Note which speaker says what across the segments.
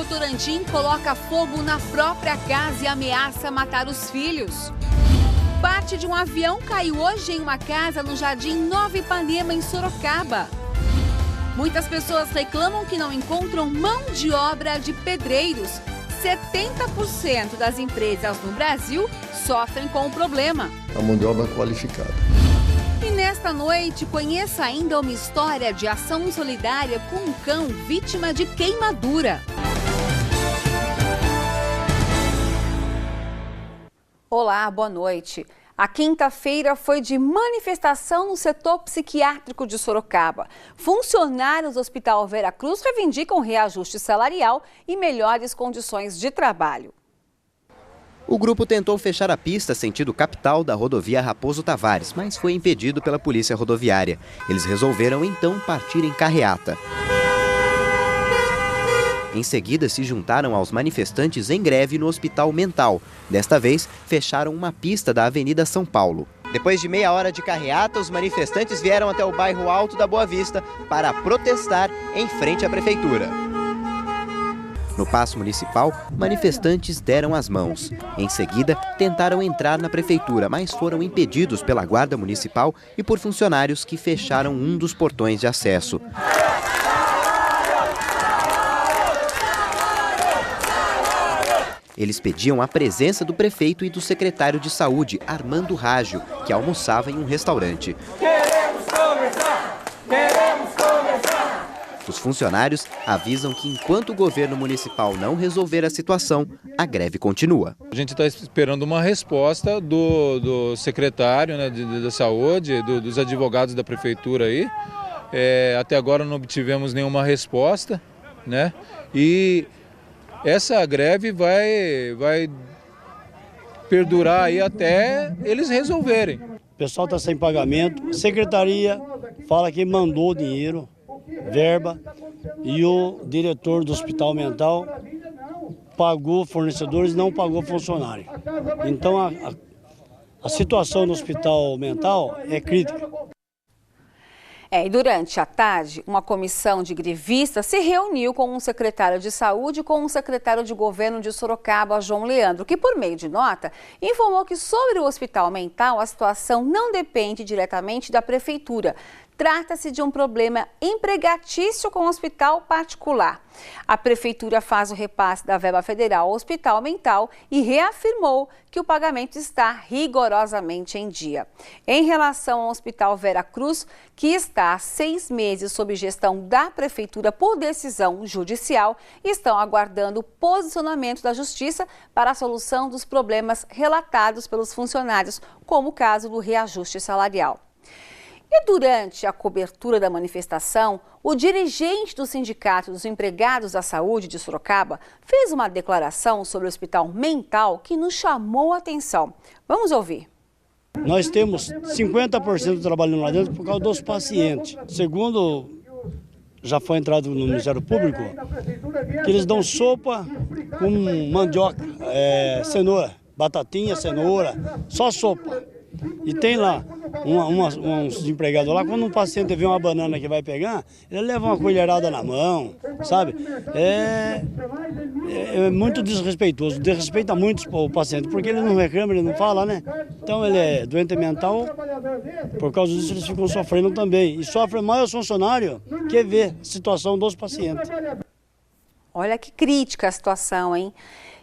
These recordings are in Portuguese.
Speaker 1: Votorantim coloca fogo na própria casa e ameaça matar os filhos. Parte de um avião caiu hoje em uma casa no Jardim Nova Ipanema, em Sorocaba. Muitas pessoas reclamam que não encontram mão de obra de pedreiros. 70% das empresas no Brasil sofrem com o problema.
Speaker 2: A mão de obra qualificada.
Speaker 1: E nesta noite, conheça ainda uma história de ação solidária com um cão vítima de queimadura. Olá, boa noite. A quinta-feira foi de manifestação no setor psiquiátrico de Sorocaba. Funcionários do Hospital Vera Cruz reivindicam reajuste salarial e melhores condições de trabalho.
Speaker 3: O grupo tentou fechar a pista sentido capital da rodovia Raposo Tavares, mas foi impedido pela polícia rodoviária. Eles resolveram então partir em carreata. Em seguida, se juntaram aos manifestantes em greve no Hospital Mental. Desta vez, fecharam uma pista da Avenida São Paulo. Depois de meia hora de carreata, os manifestantes vieram até o bairro Alto da Boa Vista para protestar em frente à prefeitura. No Paço Municipal, manifestantes deram as mãos. Em seguida, tentaram entrar na prefeitura, mas foram impedidos pela Guarda Municipal e por funcionários que fecharam um dos portões de acesso. Eles pediam a presença do prefeito e do secretário de saúde, Armando Rágio, que almoçava em um restaurante.
Speaker 4: Queremos conversar! Queremos conversar!
Speaker 3: Os funcionários avisam que enquanto o governo municipal não resolver a situação, a greve continua.
Speaker 5: A gente está esperando uma resposta do secretário, né, da saúde, dos advogados da prefeitura aí. Até agora não obtivemos nenhuma resposta, né? E essa greve vai perdurar aí até eles resolverem.
Speaker 6: O pessoal está sem pagamento, a secretaria fala que mandou dinheiro, verba, e o diretor do Hospital Mental pagou fornecedores e não pagou funcionário. Então a situação no Hospital Mental é crítica.
Speaker 1: E durante a tarde, uma comissão de grevistas se reuniu com um secretário de saúde e com um secretário de governo de Sorocaba, João Leandro, que, por meio de nota, informou que sobre o Hospital Mental a situação não depende diretamente da prefeitura. Trata-se de um problema empregatício com o hospital particular. A prefeitura faz o repasse da verba federal ao Hospital Mental e reafirmou que o pagamento está rigorosamente em dia. Em relação ao Hospital Vera Cruz, que está há 6 meses sob gestão da prefeitura por decisão judicial, estão aguardando o posicionamento da Justiça para a solução dos problemas relatados pelos funcionários, como o caso do reajuste salarial. E durante a cobertura da manifestação, o dirigente do Sindicato dos Empregados da Saúde de Sorocaba fez uma declaração sobre o Hospital Mental que nos chamou a atenção. Vamos ouvir.
Speaker 6: Nós temos 50% trabalhando lá dentro por causa dos pacientes. Segundo, já foi entrado no Ministério Público, que eles dão sopa com mandioca, cenoura, batatinha, cenoura, só sopa. E tem lá uns empregados lá, quando um paciente vê uma banana que vai pegar, ele leva uma colherada na mão, sabe? É muito desrespeitoso, desrespeita muito o paciente, porque ele não reclama, ele não fala, né? Então ele é doente mental, por causa disso eles ficam sofrendo também. E sofre mais os funcionários que vê a situação dos pacientes.
Speaker 1: Olha que crítica a situação, hein?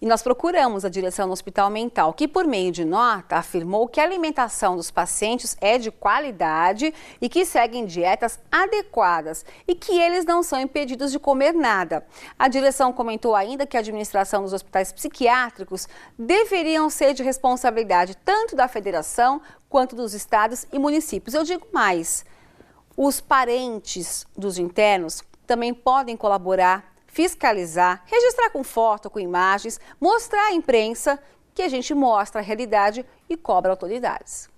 Speaker 1: E nós procuramos a direção do Hospital Mental, que por meio de nota afirmou que a alimentação dos pacientes é de qualidade e que seguem dietas adequadas e que eles não são impedidos de comer nada. A direção comentou ainda que a administração dos hospitais psiquiátricos deveriam ser de responsabilidade tanto da federação quanto dos estados e municípios. Eu digo mais, os parentes dos internos também podem colaborar, fiscalizar, registrar com foto, com imagens, mostrar à imprensa que a gente mostra a realidade e cobra autoridades.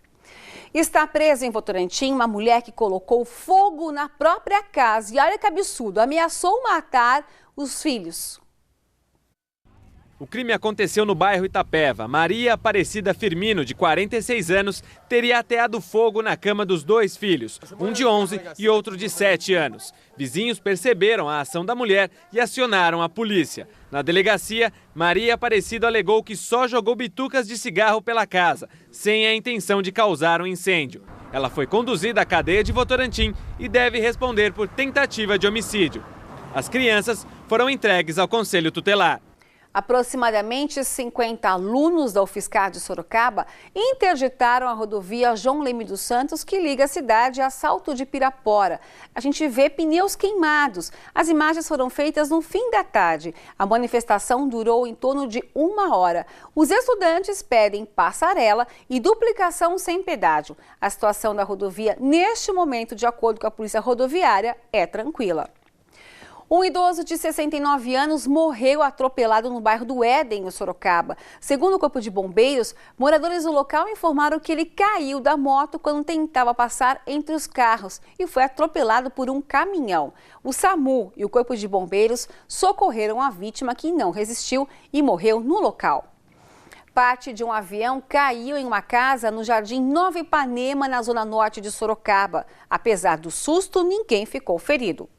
Speaker 1: Está presa em Votorantim uma mulher que colocou fogo na própria casa e olha que absurdo, ameaçou matar os filhos.
Speaker 2: O crime aconteceu no bairro Itapeva. Maria Aparecida Firmino, de 46 anos, teria ateado fogo na cama dos 2 filhos, um de 11 e outro de 7 anos. Vizinhos perceberam a ação da mulher e acionaram a polícia. Na delegacia, Maria Aparecida alegou que só jogou bitucas de cigarro pela casa, sem a intenção de causar um incêndio. Ela foi conduzida à cadeia de Votorantim e deve responder por tentativa de homicídio. As crianças foram entregues ao Conselho Tutelar.
Speaker 1: Aproximadamente 50 alunos da UFSCar de Sorocaba interditaram a rodovia João Leme dos Santos, que liga a cidade a Salto de Pirapora. A gente vê pneus queimados. As imagens foram feitas no fim da tarde. A manifestação durou em torno de 1 hora. Os estudantes pedem passarela e duplicação sem pedágio. A situação da rodovia, neste momento, de acordo com a Polícia Rodoviária, é tranquila. Um idoso de 69 anos morreu atropelado no bairro do Éden, em Sorocaba. Segundo o Corpo de Bombeiros, moradores do local informaram que ele caiu da moto quando tentava passar entre os carros e foi atropelado por um caminhão. O SAMU e o Corpo de Bombeiros socorreram a vítima, que não resistiu e morreu no local. Parte de um avião caiu em uma casa no Jardim Nova Ipanema, na zona norte de Sorocaba. Apesar do susto, ninguém ficou ferido.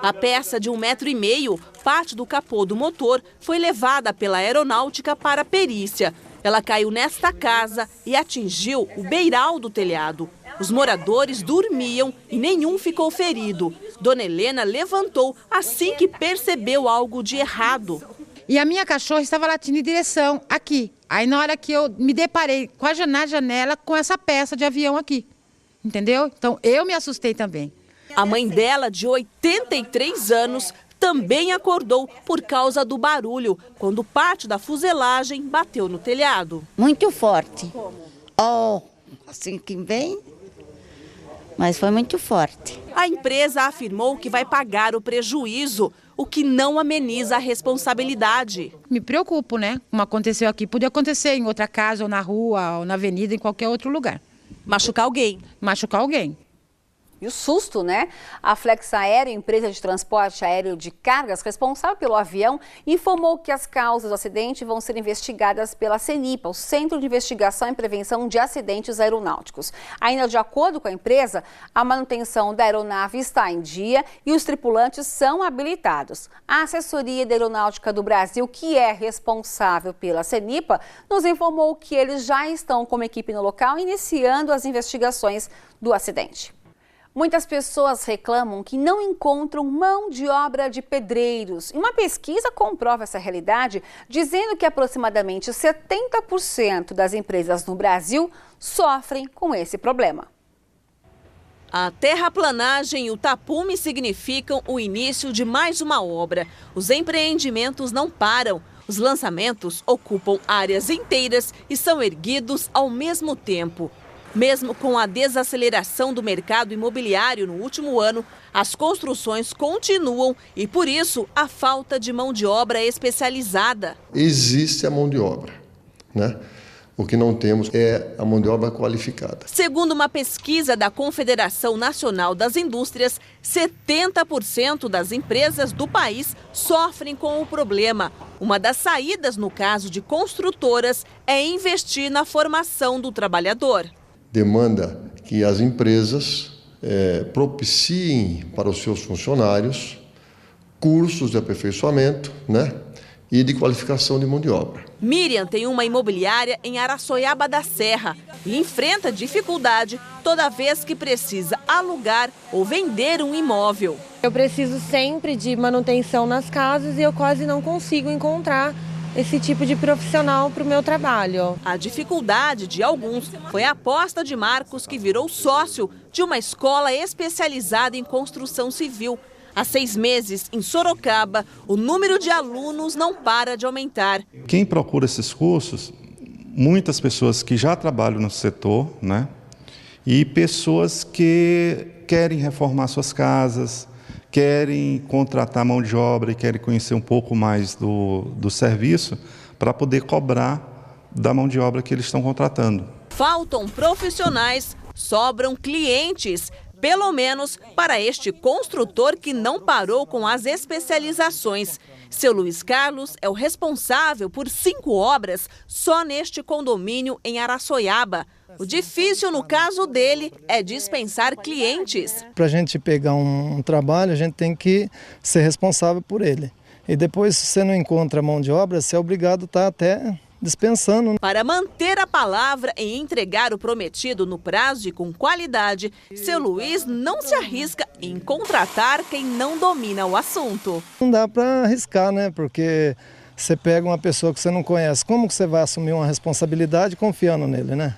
Speaker 7: A peça de 1,5 m, parte do capô do motor, foi levada pela aeronáutica para a perícia. Ela caiu nesta casa e atingiu o beiral do telhado. Os moradores dormiam e nenhum ficou ferido. Dona Helena levantou assim que percebeu algo de errado.
Speaker 8: E a minha cachorra estava latindo em direção aqui. Aí na hora que eu me deparei com a janela com essa peça de avião aqui. Entendeu? Então eu me assustei também.
Speaker 7: A mãe dela, de 83 anos, também acordou por causa do barulho, quando parte da fuselagem bateu no telhado.
Speaker 9: Muito forte. Assim que vem, mas foi muito forte.
Speaker 7: A empresa afirmou que vai pagar o prejuízo, o que não ameniza a responsabilidade.
Speaker 8: Me preocupo, né? Como aconteceu aqui, podia acontecer em outra casa, ou na rua, ou na avenida, em qualquer outro lugar.
Speaker 7: Machucar alguém.
Speaker 8: Machucar alguém.
Speaker 1: E o susto, né? A Flex Aéreo, empresa de transporte aéreo de cargas responsável pelo avião, informou que as causas do acidente vão ser investigadas pela CENIPA, o Centro de Investigação e Prevenção de Acidentes Aeronáuticos. Ainda de acordo com a empresa, a manutenção da aeronave está em dia e os tripulantes são habilitados. A Assessoria da Aeronáutica do Brasil, que é responsável pela CENIPA, nos informou que eles já estão como equipe no local, iniciando as investigações do acidente. Muitas pessoas reclamam que não encontram mão de obra de pedreiros. E uma pesquisa comprova essa realidade, dizendo que aproximadamente 70% das empresas no Brasil sofrem com esse problema.
Speaker 7: A terraplanagem e o tapume significam o início de mais uma obra. Os empreendimentos não param. Os lançamentos ocupam áreas inteiras e são erguidos ao mesmo tempo. Mesmo com a desaceleração do mercado imobiliário no último ano, as construções continuam e, por isso, a falta de mão de obra especializada.
Speaker 10: Existe a mão de obra, né? O que não temos é a mão de obra qualificada.
Speaker 7: Segundo uma pesquisa da Confederação Nacional das Indústrias, 70% das empresas do país sofrem com o problema. Uma das saídas, no caso de construtoras, é investir na formação do trabalhador.
Speaker 10: Demanda que as empresas propiciem para os seus funcionários cursos de aperfeiçoamento, né, e de qualificação de mão de obra.
Speaker 7: Miriam tem uma imobiliária em Araçoiaba da Serra e enfrenta dificuldade toda vez que precisa alugar ou vender um imóvel.
Speaker 11: Eu preciso sempre de manutenção nas casas e eu quase não consigo encontrar esse tipo de profissional para o meu trabalho.
Speaker 7: A dificuldade de alguns foi a aposta de Marcos, que virou sócio de uma escola especializada em construção civil. Há 6 meses, em Sorocaba, o número de alunos não para de aumentar.
Speaker 12: Quem procura esses cursos, muitas pessoas que já trabalham no setor, né? E pessoas que querem reformar suas casas, querem contratar mão de obra e querem conhecer um pouco mais do serviço para poder cobrar da mão de obra que eles estão contratando.
Speaker 7: Faltam profissionais, sobram clientes. pelo menos para este construtor que não parou com as especializações. Seu Luiz Carlos é o responsável por 5 obras só neste condomínio em Araçoiaba. O difícil no caso dele é dispensar clientes.
Speaker 13: Para a gente pegar um trabalho, a gente tem que ser responsável por ele. E depois, se você não encontra mão de obra, você é obrigado a estar até dispensando.
Speaker 7: Para manter a palavra e entregar o prometido no prazo e com qualidade, seu Luiz não se arrisca em contratar quem não domina o assunto.
Speaker 13: Não dá para arriscar, né? Porque você pega uma pessoa que você não conhece, como que você vai assumir uma responsabilidade confiando nele, né?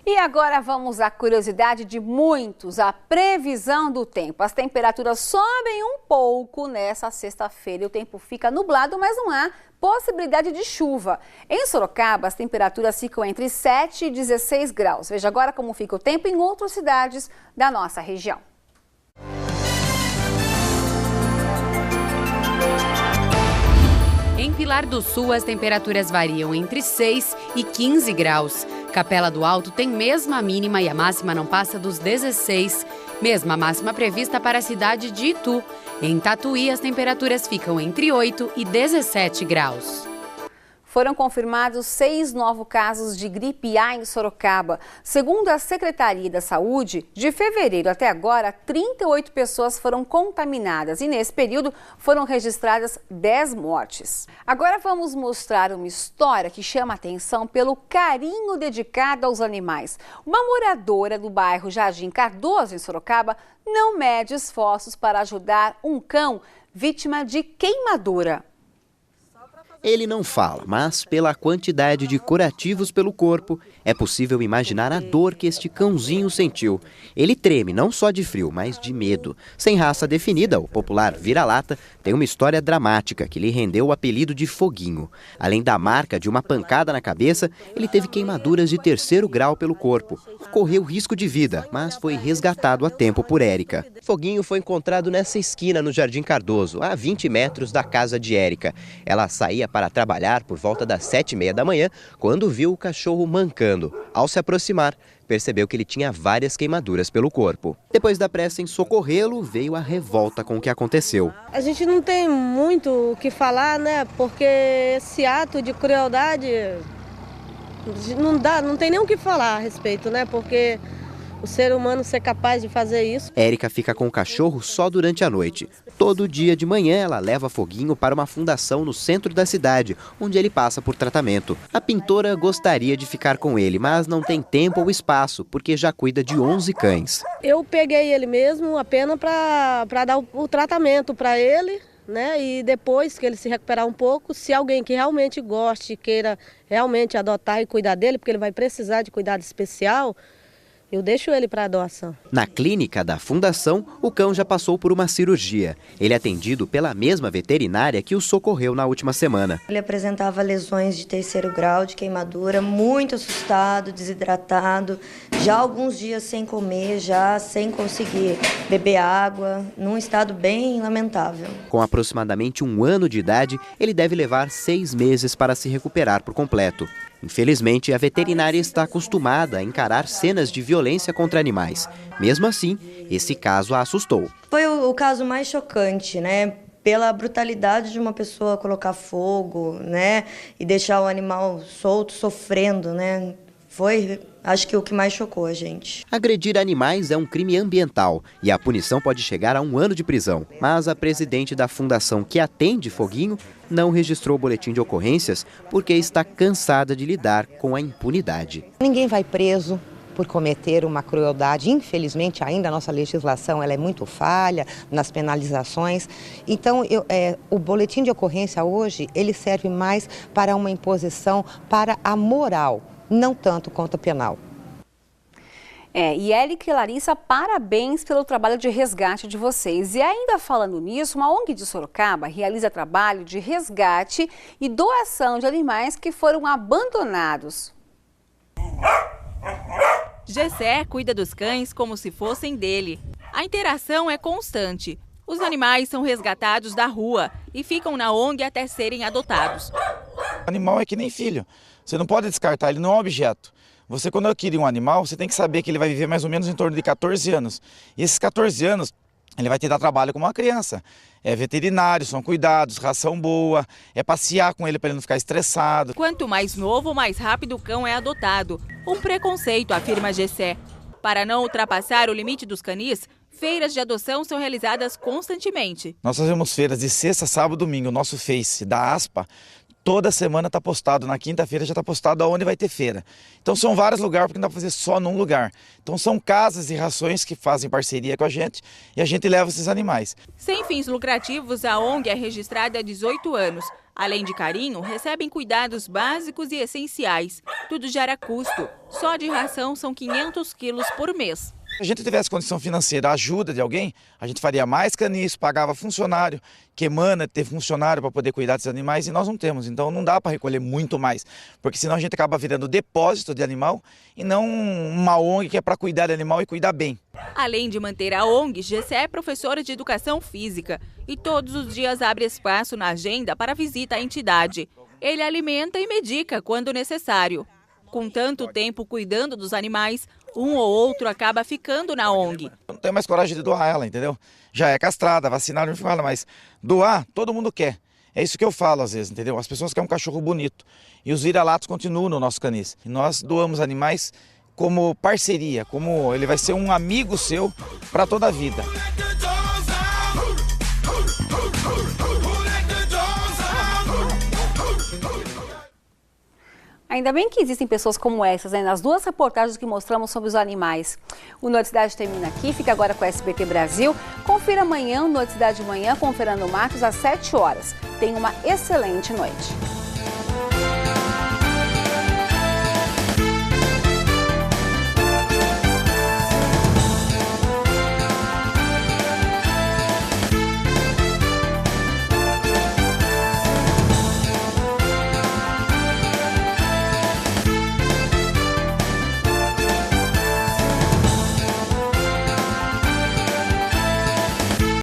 Speaker 1: E agora vamos à curiosidade de muitos, a previsão do tempo. As temperaturas sobem um pouco nessa sexta-feira e o tempo fica nublado, mas não há possibilidade de chuva. Em Sorocaba, as temperaturas ficam entre 7 e 16 graus. Veja agora como fica o tempo em outras cidades da nossa região.
Speaker 14: Em Pilar do Sul, as temperaturas variam entre 6 e 15 graus. Capela do Alto tem mesma mínima e a máxima não passa dos 16. Mesma máxima prevista para a cidade de Itu. Em Tatuí, as temperaturas ficam entre 8 e 17 graus.
Speaker 1: Foram confirmados 6 novos casos de gripe A em Sorocaba. Segundo a Secretaria da Saúde, de fevereiro até agora, 38 pessoas foram contaminadas e nesse período foram registradas 10 mortes. Agora vamos mostrar uma história que chama a atenção pelo carinho dedicado aos animais. Uma moradora do bairro Jardim Cardoso, em Sorocaba, não mede esforços para ajudar um cão vítima de queimadura.
Speaker 3: Ele não fala, mas pela quantidade de curativos pelo corpo, é possível imaginar a dor que este cãozinho sentiu. Ele treme não só de frio, mas de medo. Sem raça definida, o popular vira-lata tem uma história dramática que lhe rendeu o apelido de Foguinho. Além da marca de uma pancada na cabeça, ele teve queimaduras de 3º grau pelo corpo. Correu risco de vida, mas foi resgatado a tempo por Érica. Foguinho foi encontrado nessa esquina no Jardim Cardoso, a 20 metros da casa de Érica. Ela saía para trabalhar por volta das 7h30 da manhã, quando viu o cachorro mancando. Ao se aproximar, percebeu que ele tinha várias queimaduras pelo corpo. Depois da pressa em socorrê-lo, veio a revolta com o que aconteceu.
Speaker 11: A gente não tem muito o que falar, né? Porque esse ato de crueldade não tem nem o que falar a respeito, né? Porque o ser humano ser capaz de fazer isso.
Speaker 3: Érica fica com o cachorro só durante a noite. Todo dia de manhã ela leva Foguinho para uma fundação no centro da cidade, onde ele passa por tratamento. A pintora gostaria de ficar com ele, mas não tem tempo ou espaço, porque já cuida de 11 cães.
Speaker 11: Eu peguei ele mesmo apenas para dar o tratamento para ele, né? E depois que ele se recuperar um pouco, se alguém que realmente goste, queira realmente adotar e cuidar dele, porque ele vai precisar de cuidado especial, eu deixo ele para doação.
Speaker 3: Na clínica da fundação, o cão já passou por uma cirurgia. Ele é atendido pela mesma veterinária que o socorreu na última semana.
Speaker 15: Ele apresentava lesões de 3º grau de queimadura, muito assustado, desidratado, já alguns dias sem comer, já sem conseguir beber água, num estado bem lamentável.
Speaker 3: Com aproximadamente 1 ano de idade, ele deve levar 6 meses para se recuperar por completo. Infelizmente, a veterinária está acostumada a encarar cenas de violência contra animais. Mesmo assim, esse caso a assustou.
Speaker 15: Foi o caso mais chocante, né? Pela brutalidade de uma pessoa colocar fogo, né? E deixar o animal solto, sofrendo, né? Foi, acho que o que mais chocou a gente.
Speaker 3: Agredir animais é um crime ambiental e a punição pode chegar a 1 ano de prisão. Mas a presidente da fundação que atende Foguinho não registrou o boletim de ocorrências porque está cansada de lidar com a impunidade.
Speaker 16: Ninguém vai preso por cometer uma crueldade. Infelizmente, ainda a nossa legislação ela é muito falha nas penalizações. Então, o boletim de ocorrência hoje, ele serve mais para uma imposição para a moral, não tanto quanto a penal.
Speaker 1: E Érica e Larissa, parabéns pelo trabalho de resgate de vocês. E ainda falando nisso, uma ONG de Sorocaba realiza trabalho de resgate e doação de animais que foram abandonados.
Speaker 17: Gessé cuida dos cães como se fossem dele. A interação é constante. Os animais são resgatados da rua e ficam na ONG até serem adotados.
Speaker 18: O animal é que nem filho. Você não pode descartar, ele não é um objeto. Você, quando adquire um animal, você tem que saber que ele vai viver mais ou menos em torno de 14 anos. E esses 14 anos, ele vai te dar trabalho como uma criança. É veterinário, são cuidados, ração boa, é passear com ele para ele não ficar estressado.
Speaker 17: Quanto mais novo, mais rápido o cão é adotado. Um preconceito, afirma Gessé. Para não ultrapassar o limite dos canis, feiras de adoção são realizadas constantemente.
Speaker 18: Nós fazemos feiras de sexta, sábado e domingo. O nosso Face da ASPA, toda semana está postado. Na quinta-feira já está postado aonde vai ter feira. Então são vários lugares, porque não dá para fazer só num lugar. Então são casas e rações que fazem parceria com a gente e a gente leva esses animais.
Speaker 17: Sem fins lucrativos, a ONG é registrada há 18 anos. Além de carinho, recebem cuidados básicos e essenciais. Tudo gera custo. Só de ração são 500 quilos por mês.
Speaker 18: Se a gente tivesse condição financeira, a ajuda de alguém, a gente faria mais canis, pagava funcionário, que emana ter funcionário para poder cuidar desses animais, e nós não temos. Então não dá para recolher muito mais, porque senão a gente acaba virando depósito de animal e não uma ONG que é para cuidar de animal e cuidar bem.
Speaker 17: Além de manter a ONG, Gessé é professora de educação física e todos os dias abre espaço na agenda para visita à entidade. Ele alimenta e medica quando necessário. Com tanto tempo cuidando dos animais, um ou outro acaba ficando na ONG.
Speaker 18: Eu não tenho mais coragem de doar ela, entendeu? Já é castrada, vacinada, não fala, mas doar, todo mundo quer. É isso que eu falo às vezes, entendeu? As pessoas querem um cachorro bonito. E os vira-latas continuam no nosso canis. E nós doamos animais como parceria, como ele vai ser um amigo seu para toda a vida.
Speaker 1: Ainda bem que existem pessoas como essas, né? Nas duas reportagens que mostramos sobre os animais. O Noticidade termina aqui, fica agora com a SBT Brasil. Confira amanhã o Noticidade de Manhã com o Fernando Matos às 7 horas. Tenha uma excelente noite.